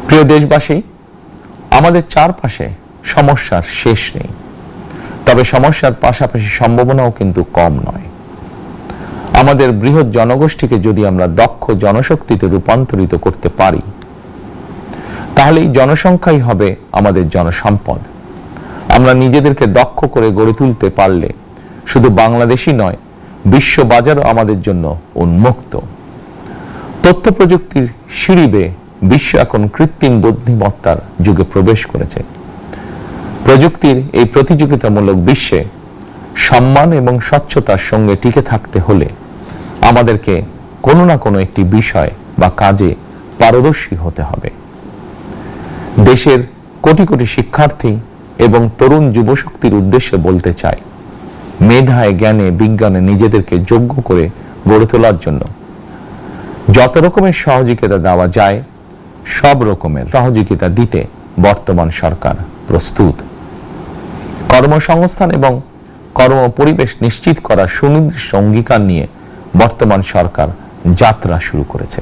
প্রিয় দেশবাসী, আমাদের চারপাশে সমস্যার শেষ নেই, তবে সমস্যার পাশাপাশি সম্ভাবনাও কিন্তু কম নয়। আমাদের বৃহৎ জনগোষ্ঠীকে যদি আমরা দক্ষ জনশক্তিতে রূপান্তরিত করতে পারি, তাহলে এই জনসংখ্যাই হবে আমাদের জনসম্পদ। আমরা নিজেদেরকে দক্ষ করে গড়ে তুলতে পারলে শুধু বাংলাদেশই নয়, বিশ্ব বাজারও আমাদের জন্য উন্মুক্ত। তথ্য প্রযুক্তির সিঁড়ি বেয়ে বিশ্ব এখন কৃত্রিম বুদ্ধিমত্তার যুগে প্রবেশ করেছে। প্রযুক্তির এই প্রতিযোগিতামূলক বিশ্বে সম্মান এবং স্বচ্ছতার সঙ্গে টিকে থাকতে হলে আমাদেরকে কোনো না কোনো একটি বিষয় বা কাজে পারদর্শী হতে হবে। দেশের কোটি কোটি শিক্ষার্থী এবং তরুণ যুবশক্তির উদ্দেশ্যে বলতে চাই, মেধায়, জ্ঞানে, বিজ্ঞানে নিজেদেরকে যোগ্য করে গড়ে তোলার জন্য যত রকমের সহযোগিতা দেওয়া যায়, সব রকমের সহযোগিতা দিতে বর্তমান সরকার প্রস্তুত। কর্মসংস্থান এবং কর্ম পরিবেশ নিশ্চিত করার সুনির্দিষ্ট অঙ্গীকার নিয়ে বর্তমান সরকার যাত্রা শুরু করেছে।